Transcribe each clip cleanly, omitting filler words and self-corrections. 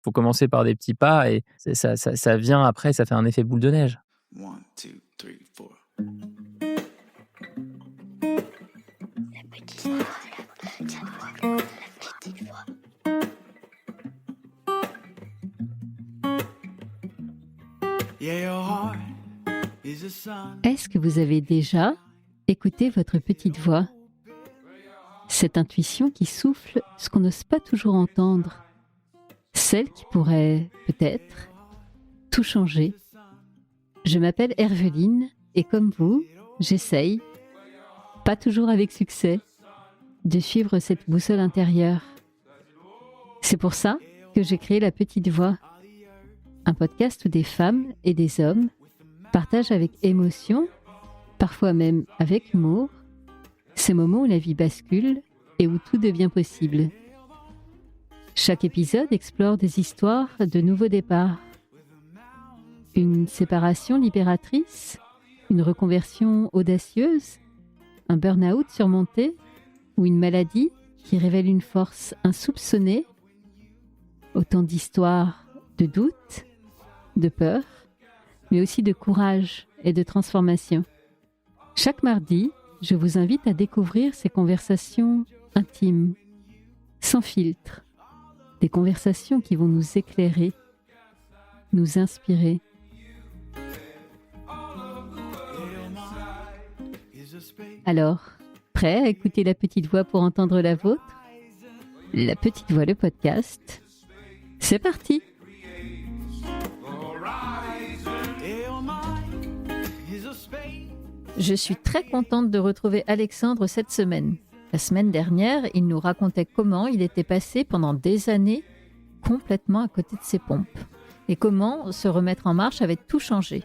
faut commencer par des petits pas et ça vient après, ça fait un effet boule de neige. 1, 2, 3, 4. Est-ce que vous avez déjà écouté votre petite voix? Cette intuition qui souffle ce qu'on n'ose pas toujours entendre. Celle qui pourrait, peut-être, tout changer. Je m'appelle Herveline et comme vous, j'essaye, pas toujours avec succès, de suivre cette boussole intérieure. C'est pour ça que j'ai créé La Petite Voix, un podcast où des femmes et des hommes partagent avec émotion, parfois même avec humour, ces moments où la vie bascule et où tout devient possible. Chaque épisode explore des histoires de nouveaux départs. Une séparation libératrice, une reconversion audacieuse, un burn-out surmonté ou une maladie qui révèle une force insoupçonnée. Autant d'histoires de doute, de peur, mais aussi de courage et de transformation. Chaque mardi, je vous invite à découvrir ces conversations intimes, sans filtre, des conversations qui vont nous éclairer, nous inspirer. Alors, prêt à écouter La Petite Voix pour entendre la vôtre? La Petite Voix, le podcast. C'est parti! Je suis très contente de retrouver Alexandre cette semaine. La semaine dernière, il nous racontait comment il était passé pendant des années complètement à côté de ses pompes et comment se remettre en marche avait tout changé.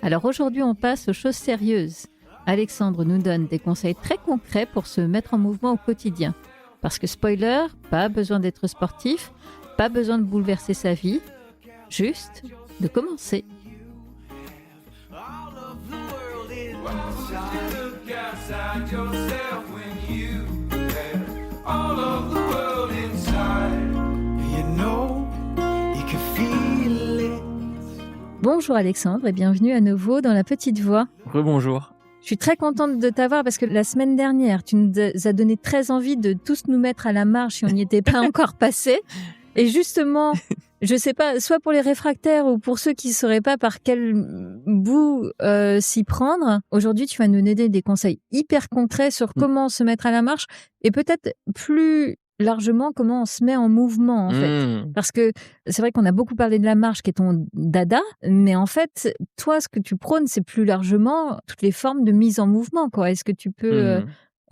Alors aujourd'hui, on passe aux choses sérieuses. Alexandre nous donne des conseils très concrets pour se mettre en mouvement au quotidien. Parce que spoiler, pas besoin d'être sportif, pas besoin de bouleverser sa vie, juste de commencer. Bonjour Alexandre et bienvenue à nouveau dans La Petite Voix. Rebonjour. Je suis très contente de t'avoir parce que la semaine dernière, tu nous as donné très envie de tous nous mettre à la marche si on n'y était pas encore passé. Et justement, je sais pas, soit pour les réfractaires ou pour ceux qui ne sauraient pas par quel bout s'y prendre, aujourd'hui tu vas nous donner des conseils hyper concrets sur comment se mettre à la marche et peut-être plus largement comment on se met en mouvement en fait. Parce que c'est vrai qu'on a beaucoup parlé de la marche qui est ton dada, mais en fait, toi ce que tu prônes c'est plus largement toutes les formes de mise en mouvement, quoi. Est-ce que tu peux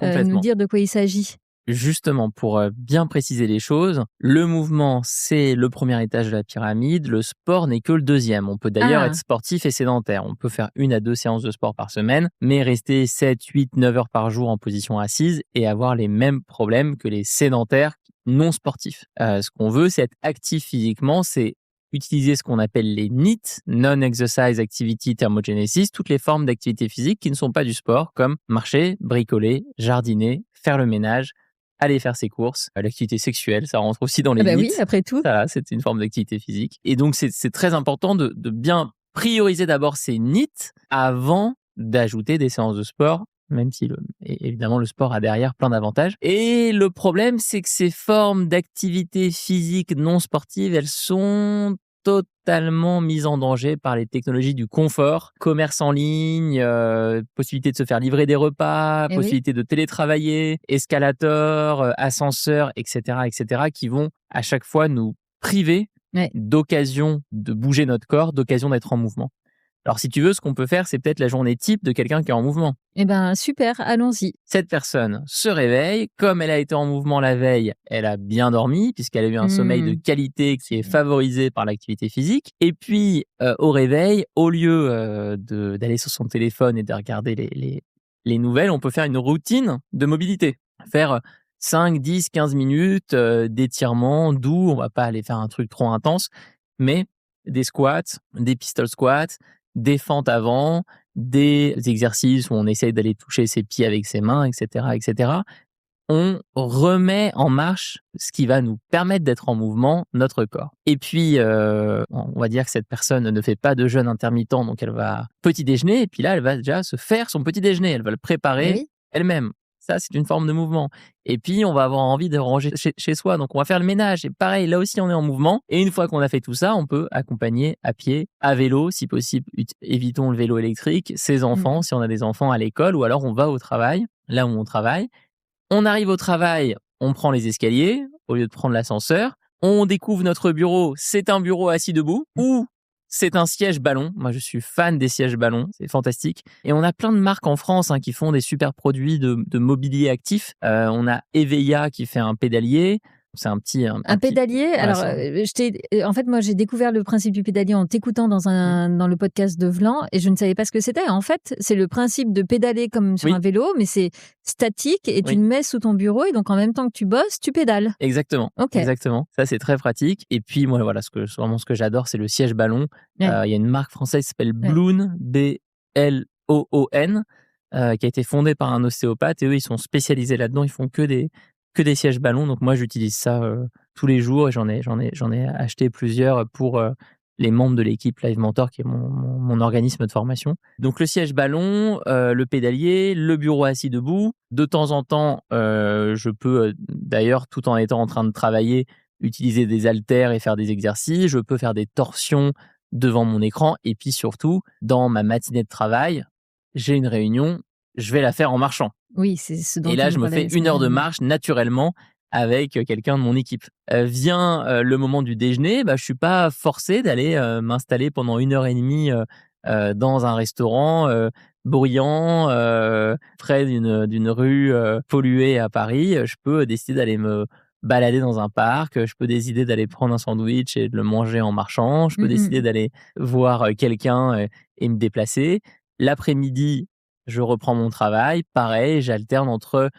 nous dire de quoi il s'agit ? Justement, pour bien préciser les choses, le mouvement, c'est le premier étage de la pyramide, le sport n'est que le deuxième. On peut d'ailleurs être sportif et sédentaire. On peut faire 1 à 2 séances de sport par semaine, mais rester 7, 8, 9 heures par jour en position assise et avoir les mêmes problèmes que les sédentaires non sportifs. Ce qu'on veut, c'est être actif physiquement, c'est utiliser ce qu'on appelle les NEAT, Non-Exercise Activity Thermogenesis, toutes les formes d'activité physique qui ne sont pas du sport, comme marcher, bricoler, jardiner, faire le ménage, aller faire ses courses, l'activité sexuelle, ça rentre aussi dans les NEAT. Oui, après tout. Ça, c'est une forme d'activité physique. Et donc, c'est très important de bien prioriser d'abord ces NEAT avant d'ajouter des séances de sport, même si évidemment le sport a derrière plein d'avantages. Et le problème, c'est que ces formes d'activité physique non sportive, elles sont totalement mises en danger par les technologies du confort, commerce en ligne, possibilité de se faire livrer des repas, possibilité de télétravailler, escalator, ascenseur, etc., qui vont à chaque fois nous priver d'occasion de bouger notre corps, d'occasion d'être en mouvement. Alors, si tu veux, ce qu'on peut faire, c'est peut-être la journée type de quelqu'un qui est en mouvement. Eh ben, super, allons-y. Cette personne se réveille. Comme elle a été en mouvement la veille, elle a bien dormi, puisqu'elle a eu un sommeil de qualité qui est favorisé par l'activité physique. Et puis, au réveil, au lieu d'aller sur son téléphone et de regarder les nouvelles, on peut faire une routine de mobilité. Faire 5, 10, 15 minutes d'étirement doux. On va pas aller faire un truc trop intense, mais des squats, des pistol squats, des fentes avant, des exercices où on essaye d'aller toucher ses pieds avec ses mains, etc., on remet en marche ce qui va nous permettre d'être en mouvement, notre corps. Et puis, on va dire que cette personne ne fait pas de jeûne intermittent, donc elle va petit déjeuner, et puis là, elle va déjà se faire son petit déjeuner, elle va le préparer Oui. elle-même. Ça, c'est une forme de mouvement. Et puis, on va avoir envie de ranger chez soi, donc on va faire le ménage. Et pareil, là aussi, on est en mouvement. Et une fois qu'on a fait tout ça, on peut accompagner à pied, à vélo, si possible. Évitons le vélo électrique, ses enfants, si on a des enfants à l'école, ou alors on va au travail, là où on travaille. On arrive au travail, on prend les escaliers au lieu de prendre l'ascenseur. On découvre notre bureau, c'est un bureau assis debout ou c'est un siège ballon. Moi, je suis fan des sièges ballons, c'est fantastique. Et on a plein de marques en France qui font des super produits de mobilier actif. On a Eveilla qui fait un pédalier. C'est un petit pédalier. voilà, Alors, en fait, moi, j'ai découvert le principe du pédalier en t'écoutant dans le podcast de Vlan et je ne savais pas ce que c'était. En fait, c'est le principe de pédaler comme sur un vélo, mais c'est statique et tu le mets sous ton bureau et donc en même temps que tu bosses, tu pédales. Exactement. Okay. Exactement. Ça, c'est très pratique. Et puis, moi, voilà, vraiment ce que j'adore, c'est le siège ballon. Il y a une marque française qui s'appelle Bloon, B-L-O-O-N, qui a été fondée par un ostéopathe et eux, ils sont spécialisés là-dedans. Ils font que des sièges ballons. Donc moi, j'utilise ça tous les jours et j'en ai acheté plusieurs pour les membres de l'équipe Live Mentor, qui est mon organisme de formation. Donc le siège ballon, le pédalier, le bureau assis debout. De temps en temps, je peux d'ailleurs, tout en étant en train de travailler, utiliser des haltères et faire des exercices. Je peux faire des torsions devant mon écran. Et puis surtout, dans ma matinée de travail, j'ai une réunion, je vais la faire en marchant. Oui, c'est ce dont et là, je me fais 1 heure de marche naturellement avec quelqu'un de mon équipe. Vient le moment du déjeuner, je suis pas forcé d'aller m'installer pendant 1h30 dans un restaurant bruyant près d'une rue polluée à Paris. Je peux décider d'aller me balader dans un parc. Je peux décider d'aller prendre un sandwich et de le manger en marchant. Je peux décider d'aller voir quelqu'un et me déplacer. L'après-midi, je reprends mon travail. Pareil, j'alterne entre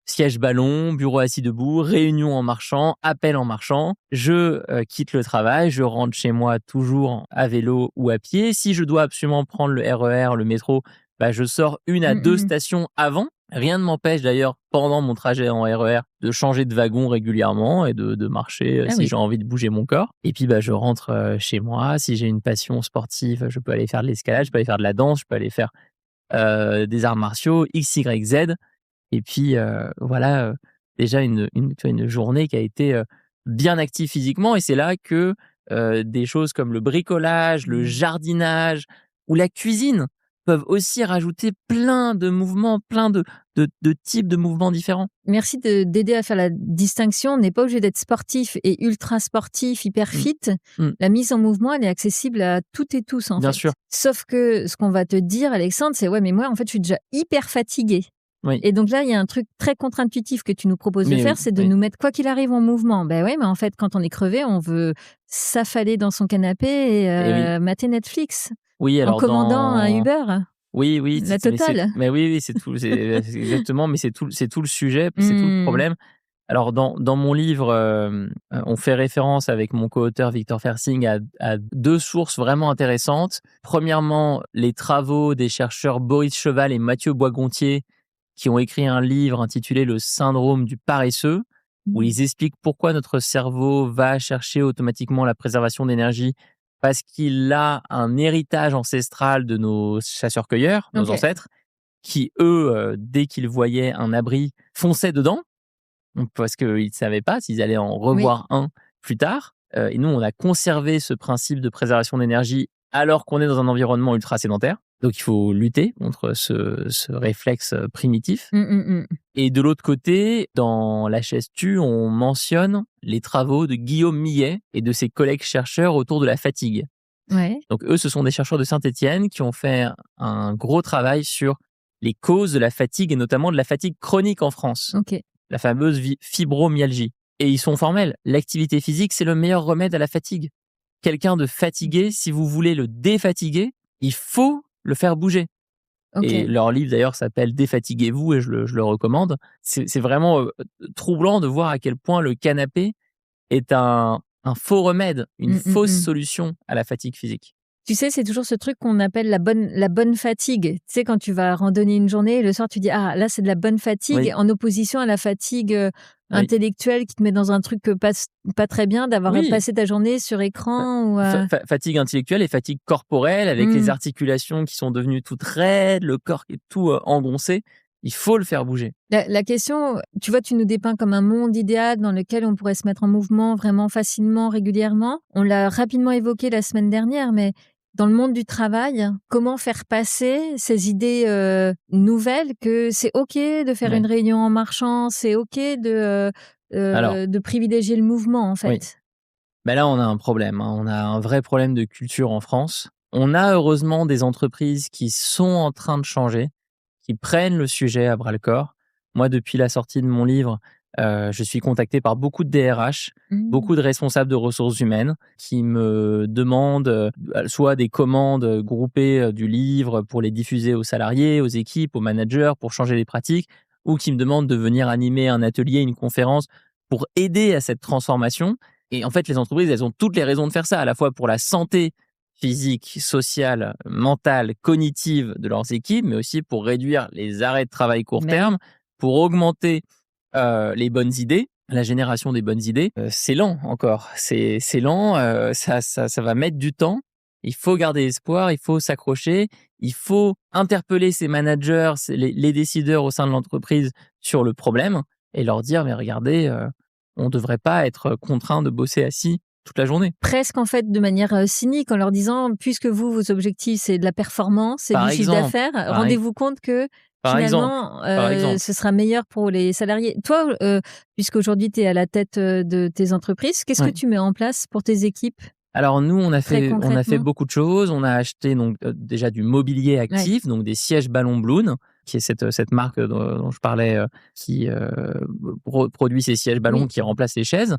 siège ballon, bureau assis debout, réunion en marchant, appel en marchant. Je quitte le travail, je rentre chez moi toujours à vélo ou à pied. Si je dois absolument prendre le RER, le métro, je sors 1 à 2 stations avant. Rien ne m'empêche d'ailleurs, pendant mon trajet en RER, de changer de wagon régulièrement et de marcher si j'ai envie de bouger mon corps. Et puis je rentre chez moi. Si j'ai une passion sportive, je peux aller faire de l'escalade, je peux aller faire de la danse, je peux aller faire des arts martiaux, X, Y, Z. Et puis voilà, déjà une journée qui a été bien active physiquement. Et c'est là que des choses comme le bricolage, le jardinage ou la cuisine peuvent aussi rajouter plein de mouvements, plein de types de mouvements différents. Merci d'aider à faire la distinction. On n'est pas obligé d'être sportif et ultra sportif, hyper fit. La mise en mouvement, elle est accessible à toutes et tous, en fait. Bien sûr. Sauf que ce qu'on va te dire, Alexandre, c'est mais moi, en fait, je suis déjà hyper fatiguée. Oui. Et donc là, il y a un truc très contre-intuitif que tu nous proposes de faire, c'est de nous mettre quoi qu'il arrive en mouvement. Ben oui, mais en fait, quand on est crevé, on veut s'affaler dans son canapé et mater Netflix. Oui, alors en commandant un Uber. Oui, la totale. Mais oui, c'est tout, c'est exactement, mais c'est tout le sujet, c'est tout le problème. Alors dans mon livre, on fait référence avec mon co-auteur Victor Fersing à 2 sources vraiment intéressantes. Premièrement, les travaux des chercheurs Boris Cheval et Mathieu Boisgontier, qui ont écrit un livre intitulé Le syndrome du paresseux, où ils expliquent pourquoi notre cerveau va chercher automatiquement la préservation d'énergie, parce qu'il a un héritage ancestral de nos chasseurs-cueilleurs, nos ancêtres, qui, eux, dès qu'ils voyaient un abri, fonçaient dedans, parce qu'ils ne savaient pas s'ils allaient en revoir un plus tard. Et nous, on a conservé ce principe de préservation d'énergie alors qu'on est dans un environnement ultra sédentaire. Donc, il faut lutter contre ce réflexe primitif. Et de l'autre côté, dans la chaise tue, on mentionne les travaux de Guillaume Millet et de ses collègues chercheurs autour de la fatigue. Ouais. Donc, eux, ce sont des chercheurs de Saint-Étienne qui ont fait un gros travail sur les causes de la fatigue et notamment de la fatigue chronique en France. La fameuse fibromyalgie. Et ils sont formels. L'activité physique, c'est le meilleur remède à la fatigue. Quelqu'un de fatigué, si vous voulez le défatiguer, il faut le faire bouger. Et leur livre d'ailleurs s'appelle Défatiguez-vous et je le recommande. C'est vraiment troublant de voir à quel point le canapé est un faux remède, une fausse solution à la fatigue physique. Tu sais, c'est toujours ce truc qu'on appelle la bonne fatigue. Tu sais, quand tu vas randonner une journée, le soir, tu dis, ah, là, c'est de la bonne fatigue, Oui. en opposition à la fatigue Oui. intellectuelle qui te met dans un truc pas très bien, d'avoir Oui. passé ta journée sur écran. Ou, Fatigue intellectuelle et fatigue corporelle, avec les articulations qui sont devenues toutes raides, le corps qui est tout engoncé. Il faut le faire bouger. La question, tu vois, tu nous dépeins comme un monde idéal dans lequel on pourrait se mettre en mouvement vraiment facilement, régulièrement. On l'a rapidement évoqué la semaine dernière, mais dans le monde du travail, comment faire passer ces idées nouvelles que c'est OK de faire une réunion en marchant, c'est OK de privilégier le mouvement, en fait. Oui. Ben là, on a un problème. On a un vrai problème de culture en France. On a heureusement des entreprises qui sont en train de changer, qui prennent le sujet à bras-le-corps. Moi, depuis la sortie de mon livre, je suis contacté par beaucoup de DRH, beaucoup de responsables de ressources humaines qui me demandent soit des commandes groupées du livre pour les diffuser aux salariés, aux équipes, aux managers pour changer les pratiques, ou qui me demandent de venir animer un atelier, une conférence pour aider à cette transformation. Et en fait, les entreprises, elles ont toutes les raisons de faire ça, à la fois pour la santé physique, sociale, mentale, cognitive de leurs équipes, mais aussi pour réduire les arrêts de travail court terme, pour augmenter les bonnes idées, la génération des bonnes idées. C'est lent encore, c'est lent, ça va mettre du temps. Il faut garder espoir, il faut s'accrocher, il faut interpeller ces managers, les décideurs au sein de l'entreprise sur le problème et leur dire, mais regardez, on ne devrait pas être contraint de bosser assis toute la journée. Presque en fait de manière cynique en leur disant, puisque vos objectifs c'est de la performance, c'est du chiffre d'affaires, rendez-vous compte que finalement ce sera meilleur pour les salariés. Toi, puisqu'aujourd'hui tu es à la tête de tes entreprises, qu'est-ce que tu mets en place pour tes équipes ? Alors nous, on a fait beaucoup de choses. On a acheté donc déjà du mobilier actif, donc des sièges Ballon Bloom, qui est cette marque dont je parlais, qui produit ces sièges ballons qui remplacent les chaises.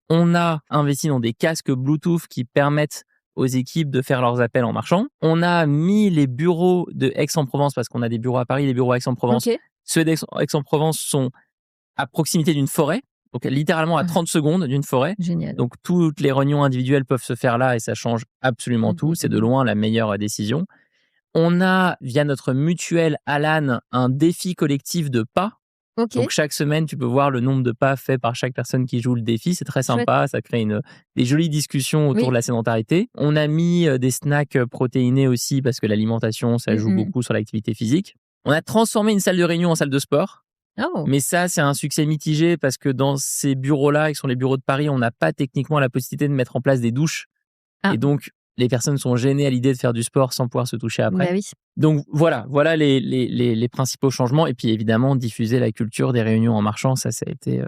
On a investi dans des casques Bluetooth qui permettent aux équipes de faire leurs appels en marchant. On a mis les bureaux de Aix-en-Provence, parce qu'on a des bureaux à Paris, des bureaux à Aix-en-Provence. Ceux d'Aix-en-Provence sont à proximité d'une forêt, donc littéralement à 30 secondes d'une forêt. Génial. Donc toutes les réunions individuelles peuvent se faire là et ça change absolument tout. C'est de loin la meilleure décision. On a, via notre mutuelle Alan, un défi collectif de pas. Donc chaque semaine, tu peux voir le nombre de pas faits par chaque personne qui joue le défi. C'est très sympa, ça crée des jolies discussions autour de la sédentarité. On a mis des snacks protéinés aussi parce que l'alimentation, ça joue beaucoup sur l'activité physique. On a transformé une salle de réunion en salle de sport. Mais ça, c'est un succès mitigé parce que dans ces bureaux-là, qui sont les bureaux de Paris, on n'a pas techniquement la possibilité de mettre en place des douches. Et donc, les personnes sont gênées à l'idée de faire du sport sans pouvoir se toucher après. Donc voilà les principaux changements. Et puis évidemment, diffuser la culture des réunions en marchant, ça a été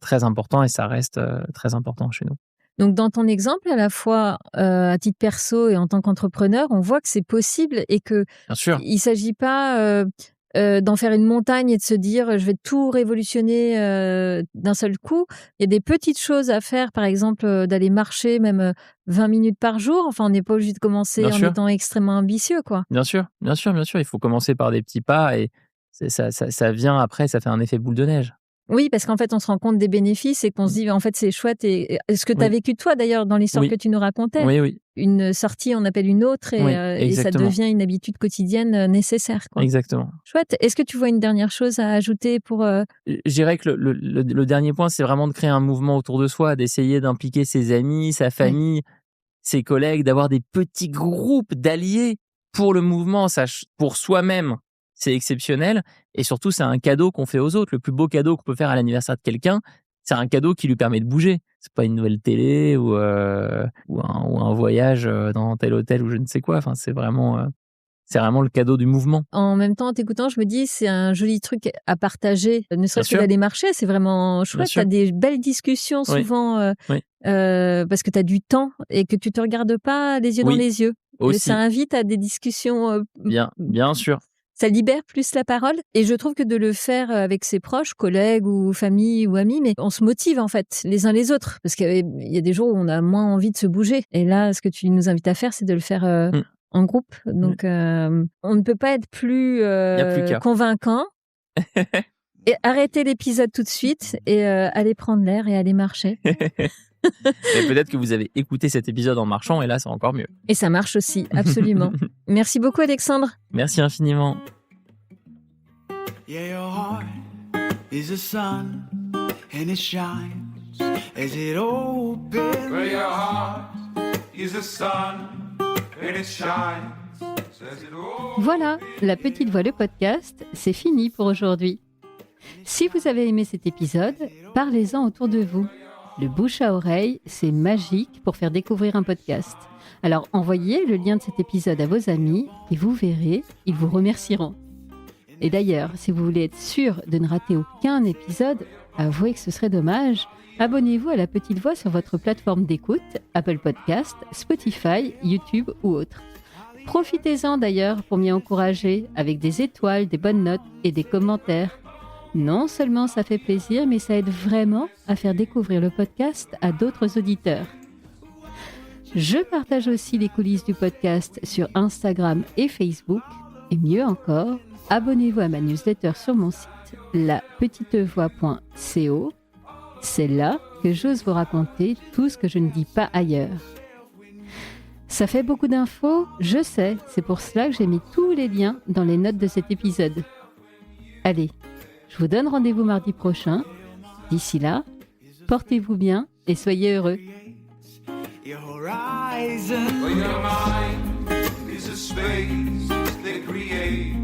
très important et ça reste très important chez nous. Donc dans ton exemple, à la fois à titre perso et en tant qu'entrepreneur, on voit que c'est possible et que il s'agit pas d'en faire une montagne et de se dire je vais tout révolutionner d'un seul coup. Il y a des petites choses à faire, par exemple d'aller marcher même 20 minutes par jour. Enfin, on n'est pas obligé de commencer en étant extrêmement ambitieux, quoi. Bien sûr. Il faut commencer par des petits pas et ça vient après, ça fait un effet boule de neige. Oui, parce qu'en fait, on se rend compte des bénéfices et qu'on se dit, en fait, c'est chouette. Et ce que tu as vécu, toi, d'ailleurs, dans l'histoire que tu nous racontais, une sortie, on appelle une autre et ça devient une habitude quotidienne nécessaire, quoi. Exactement. Chouette. Est-ce que tu vois une dernière chose à ajouter pour... Je dirais que le dernier point, c'est vraiment de créer un mouvement autour de soi, d'essayer d'impliquer ses amis, sa famille, ses collègues, d'avoir des petits groupes d'alliés pour le mouvement, pour soi-même. C'est exceptionnel et surtout c'est un cadeau qu'on fait aux autres. Le plus beau cadeau qu'on peut faire à l'anniversaire de quelqu'un, c'est un cadeau qui lui permet de bouger. C'est pas une nouvelle télé ou un voyage dans tel hôtel ou je ne sais quoi. Enfin, c'est vraiment le cadeau du mouvement. En même temps, en t'écoutant, je me dis c'est un joli truc à partager. Ne serait-ce que d'aller marcher, c'est vraiment chouette. Tu as des belles discussions souvent parce que tu as du temps et que tu te regardes pas les yeux dans les yeux. Aussi. Ça invite à des discussions. Bien sûr. Ça libère plus la parole et je trouve que de le faire avec ses proches, collègues ou famille ou amis, mais on se motive en fait les uns les autres parce qu'il y a des jours où on a moins envie de se bouger et là ce que tu nous invites à faire c'est de le faire en groupe donc on ne peut pas être plus convaincant et arrêter l'épisode tout de suite et aller prendre l'air et aller marcher. Mais peut-être que vous avez écouté cet épisode en marchant et là, c'est encore mieux. Et ça marche aussi, absolument. Merci beaucoup, Alexandre. Merci infiniment. Yeah, your heart is a sun and it shines as it opens. Where your heart is a sun and it shines as it opens. Voilà, La Petite Voix, le podcast, c'est fini pour aujourd'hui. Si vous avez aimé cet épisode, parlez-en autour de vous. Le bouche à oreille, c'est magique pour faire découvrir un podcast. Alors envoyez le lien de cet épisode à vos amis et vous verrez, ils vous remercieront. Et d'ailleurs, si vous voulez être sûr de ne rater aucun épisode, avouez que ce serait dommage, abonnez-vous à La Petite Voix sur votre plateforme d'écoute, Apple Podcast, Spotify, YouTube ou autre. Profitez-en d'ailleurs pour m'y encourager avec des étoiles, des bonnes notes et des commentaires. Non seulement ça fait plaisir, mais ça aide vraiment à faire découvrir le podcast à d'autres auditeurs. Je partage aussi les coulisses du podcast sur Instagram et Facebook. Et mieux encore, abonnez-vous à ma newsletter sur mon site, lapetitevoix.co. C'est là que j'ose vous raconter tout ce que je ne dis pas ailleurs. Ça fait beaucoup d'infos, je sais, c'est pour cela que j'ai mis tous les liens dans les notes de cet épisode. Allez, je vous donne rendez-vous mardi prochain. D'ici là, portez-vous bien et soyez heureux. Your horizon. Where your mind is a space they create.